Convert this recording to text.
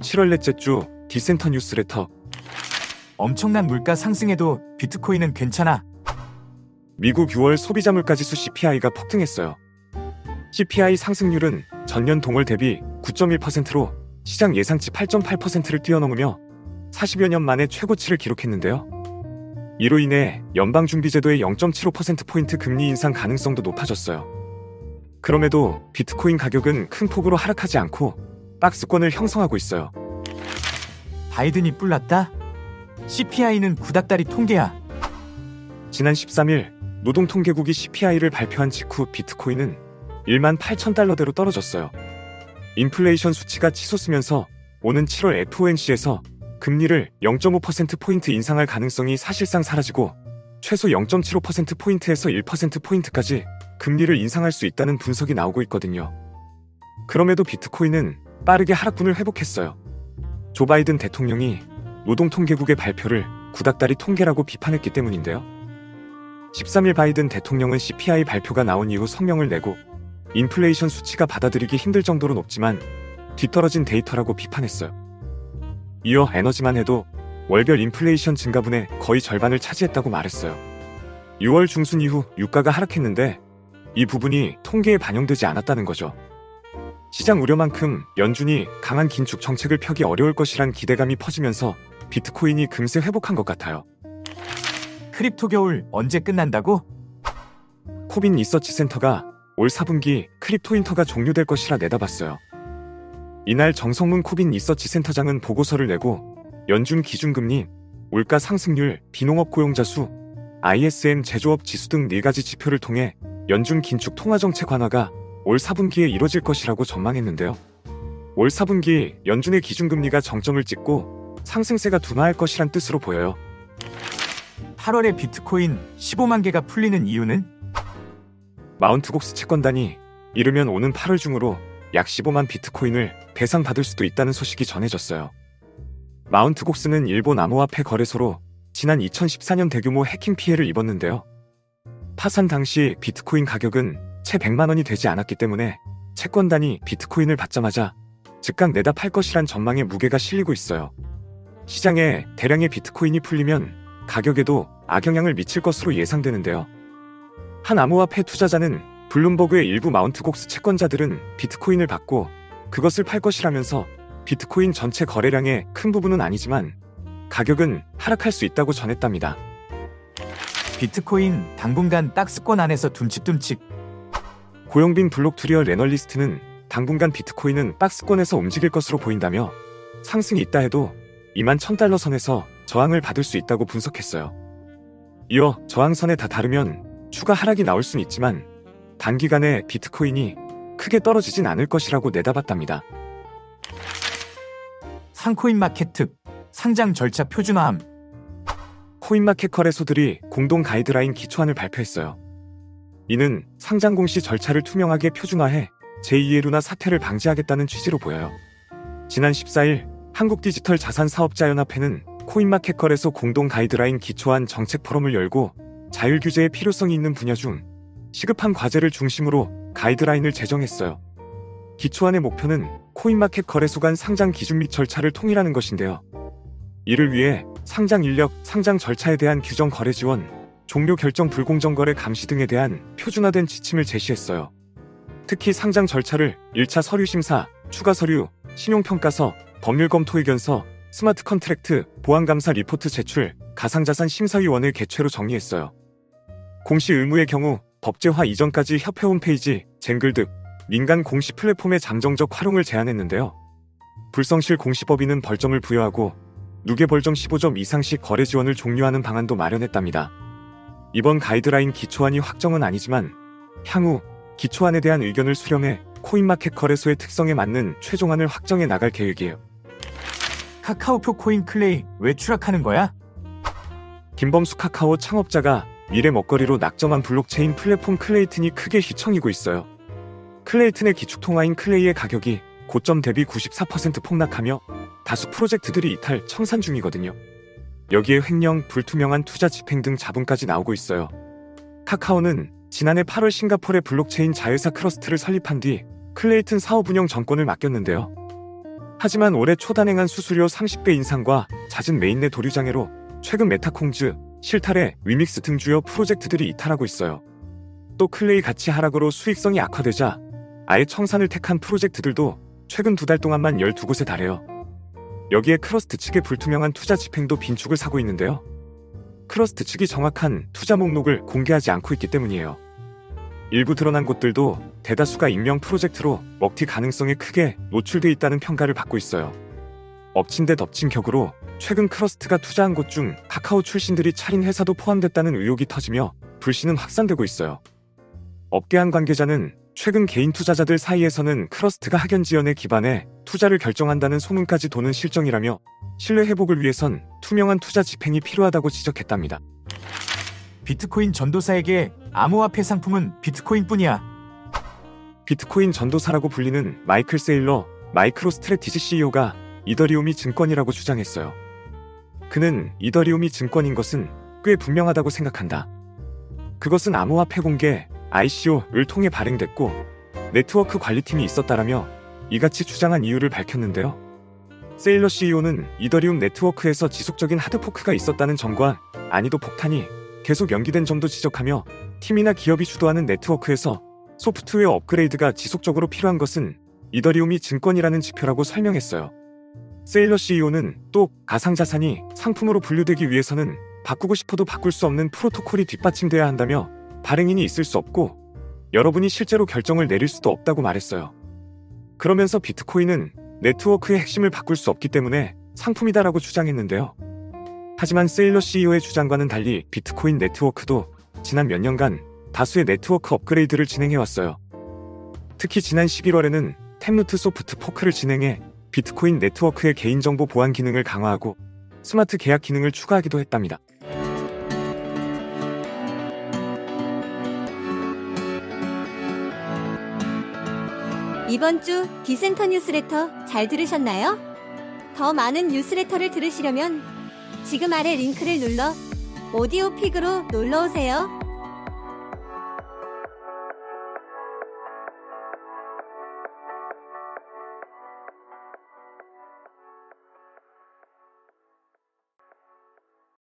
7월 넷째 주 디센터 뉴스레터. 엄청난 물가 상승에도 비트코인은 괜찮아. 미국 6월 소비자 물가지수 CPI가 폭등했어요. CPI 상승률은 전년 동월 대비 9.1%로 시장 예상치 8.8%를 뛰어넘으며 40여 년 만에 최고치를 기록했는데요. 이로 인해 연방준비제도의 0.75%포인트 금리 인상 가능성도 높아졌어요. 그럼에도 비트코인 가격은 큰 폭으로 하락하지 않고 박스권을 형성하고 있어요. 바이든이 뿔났다? CPI는 구닥다리 통계야. 지난 13일 노동통계국이 CPI를 발표한 직후 비트코인은 1만 8천 달러대로 떨어졌어요. 인플레이션 수치가 치솟으면서 오는 7월 FOMC에서 금리를 0.5%포인트 인상할 가능성이 사실상 사라지고 최소 0.75%포인트에서 1%포인트까지 금리를 인상할 수 있다는 분석이 나오고 있거든요. 그럼에도 비트코인은 빠르게 하락분을 회복했어요. 조 바이든 대통령이 노동통계국의 발표를 구닥다리 통계라고 비판했기 때문인데요. 13일 바이든 대통령은 CPI 발표가 나온 이후 성명을 내고 인플레이션 수치가 받아들이기 힘들 정도로 높지만 뒤떨어진 데이터라고 비판했어요. 이어 에너지만 해도 월별 인플레이션 증가분의 거의 절반을 차지했다고 말했어요. 6월 중순 이후 유가가 하락했는데 이 부분이 통계에 반영되지 않았다는 거죠. 시장 우려만큼 연준이 강한 긴축 정책을 펴기 어려울 것이란 기대감이 퍼지면서 비트코인이 금세 회복한 것 같아요. 크립토 겨울 언제 끝난다고? 코빈 리서치 센터가 올 4분기 크립토 윈터가 종료될 것이라 내다봤어요. 이날 정성문 코빈 리서치 센터장은 보고서를 내고 연준 기준금리, 물가 상승률, 비농업 고용자 수, ISM 제조업 지수 등 4가지 지표를 통해 연준 긴축 통화정책 완화가 올 4분기에 이뤄질 것이라고 전망했는데요. 올 4분기 연준의 기준금리가 정점을 찍고 상승세가 둔화할 것이란 뜻으로 보여요. 8월에 비트코인 15만 개가 풀리는 이유는? 마운트 곡스 채권단이 이르면 오는 8월 중으로 약 15만 비트코인을 배상받을 수도 있다는 소식이 전해졌어요. 마운트 곡스는 일본 암호화폐 거래소로 지난 2014년 대규모 해킹 피해를 입었는데요. 파산 당시 비트코인 가격은 채 100만 원이 되지 않았기 때문에 채권단이 비트코인을 받자마자 즉각 내다 팔 것이란 전망에 무게가 실리고 있어요. 시장에 대량의 비트코인이 풀리면 가격에도 악영향을 미칠 것으로 예상되는데요. 한 암호화폐 투자자는 블룸버그의 일부 마운트 곡스 채권자들은 비트코인을 받고 그것을 팔 것이라면서 비트코인 전체 거래량의 큰 부분은 아니지만 가격은 하락할 수 있다고 전했답니다. 비트코인 당분간 박스권 안에서 둠칫둠칫. 고영빈 블록투리얼 애널리스트는 당분간 비트코인은 박스권에서 움직일 것으로 보인다며 상승이 있다 해도 2만 1000달러 선에서 저항을 받을 수 있다고 분석했어요. 이어 저항선에 다 다르면 추가 하락이 나올 수는 있지만 단기간에 비트코인이 크게 떨어지진 않을 것이라고 내다봤답니다. 상코인마켓 특 상장 절차 표준화함. 코인마켓 거래소들이 공동 가이드라인 기초안을 발표했어요. 이는 상장 공시 절차를 투명하게 표준화해 제2의 루나 사태를 방지하겠다는 취지로 보여요. 지난 14일 한국디지털자산사업자연합회는 코인마켓 거래소 공동 가이드라인 기초안 정책 포럼을 열고 자율 규제의 필요성이 있는 분야 중 시급한 과제를 중심으로 가이드라인을 제정했어요. 기초안의 목표는 코인마켓 거래소 간 상장 기준 및 절차를 통일하는 것인데요. 이를 위해 상장 인력, 상장 절차에 대한 규정 거래 지원, 종료 결정 불공정 거래 감시 등에 대한 표준화된 지침을 제시했어요. 특히 상장 절차를 1차 서류 심사, 추가 서류, 신용평가서, 법률 검토 의견서, 스마트 컨트랙트, 보안감사 리포트 제출, 가상자산 심사위원회 개최로 정리했어요. 공시 의무의 경우 법제화 이전까지 협회 홈페이지, 젠글 등 민간 공시 플랫폼의 잠정적 활용을 제한했는데요. 불성실 공시법인은 벌점을 부여하고 누계 벌점 15점 이상씩 거래 지원을 종료하는 방안도 마련했답니다. 이번 가이드라인 기초안이 확정은 아니지만 향후 기초안에 대한 의견을 수렴해 코인마켓 거래소의 특성에 맞는 최종안을 확정해 나갈 계획이에요. 카카오표 코인 클레이 왜 추락하는 거야? 김범수 카카오 창업자가 미래 먹거리로 낙점한 블록체인 플랫폼 클레이튼이 크게 휘청이고 있어요. 클레이튼의 기축통화인 클레이의 가격이 고점 대비 94% 폭락하며 다수 프로젝트들이 이탈 청산 중이거든요. 여기에 횡령, 불투명한 투자 집행 등 자본까지 나오고 있어요. 카카오는 지난해 8월 싱가포르의 블록체인 자회사 크러스트를 설립한 뒤 클레이튼 사업 운영 전권을 맡겼는데요. 하지만 올해 초단행한 수수료 30배 인상과 잦은 메인넷 오류 장애로 최근 메타콩즈, 실타래, 위믹스 등 주요 프로젝트들이 이탈하고 있어요. 또 클레이 가치 하락으로 수익성이 악화되자 아예 청산을 택한 프로젝트들도 최근 2달 동안만 12곳에 달해요. 여기에 크러스트 측의 불투명한 투자 집행도 빈축을 사고 있는데요. 크러스트 측이 정확한 투자 목록을 공개하지 않고 있기 때문이에요. 일부 드러난 곳들도 대다수가 익명 프로젝트로 먹튀 가능성에 크게 노출돼 있다는 평가를 받고 있어요. 엎친 데 덮친 격으로 최근 크러스트가 투자한 곳 중 카카오 출신들이 차린 회사도 포함됐다는 의혹이 터지며 불신은 확산되고 있어요. 업계 한 관계자는 최근 개인 투자자들 사이에서는 크러스트가 학연 지연에 기반해 투자를 결정한다는 소문까지 도는 실정이라며 신뢰 회복을 위해선 투명한 투자 집행이 필요하다고 지적했답니다. 비트코인 전도사에게 암호화폐 상품은 비트코인뿐이야. 비트코인 전도사라고 불리는 마이클 세일러 마이크로 스트래티지 CEO가 이더리움이 증권이라고 주장했어요. 그는 이더리움이 증권인 것은 꽤 분명하다고 생각한다. 그것은 암호화폐 공개 ICO를 통해 발행됐고 네트워크 관리팀이 있었다라며 이같이 주장한 이유를 밝혔는데요. 세일러 CEO는 이더리움 네트워크에서 지속적인 하드포크가 있었다는 점과 난이도 폭탄이 계속 연기된 점도 지적하며 팀이나 기업이 주도하는 네트워크에서 소프트웨어 업그레이드가 지속적으로 필요한 것은 이더리움이 증권이라는 지표라고 설명했어요. 세일러 CEO는 또 가상자산이 상품으로 분류되기 위해서는 바꾸고 싶어도 바꿀 수 없는 프로토콜이 뒷받침돼야 한다며 발행인이 있을 수 없고 여러분이 실제로 결정을 내릴 수도 없다고 말했어요. 그러면서 비트코인은 네트워크의 핵심을 바꿀 수 없기 때문에 상품이다라고 주장했는데요. 하지만 세일러 CEO의 주장과는 달리 비트코인 네트워크도 지난 몇 년간 다수의 네트워크 업그레이드를 진행해왔어요. 특히 지난 11월에는 탭루트 소프트 포크를 진행해 비트코인 네트워크의 개인정보 보안 기능을 강화하고 스마트 계약 기능을 추가하기도 했답니다. 이번 주 디센터 뉴스레터 잘 들으셨나요? 더 많은 뉴스레터를 들으시려면 지금 아래 링크를 눌러 오디오픽으로 놀러오세요.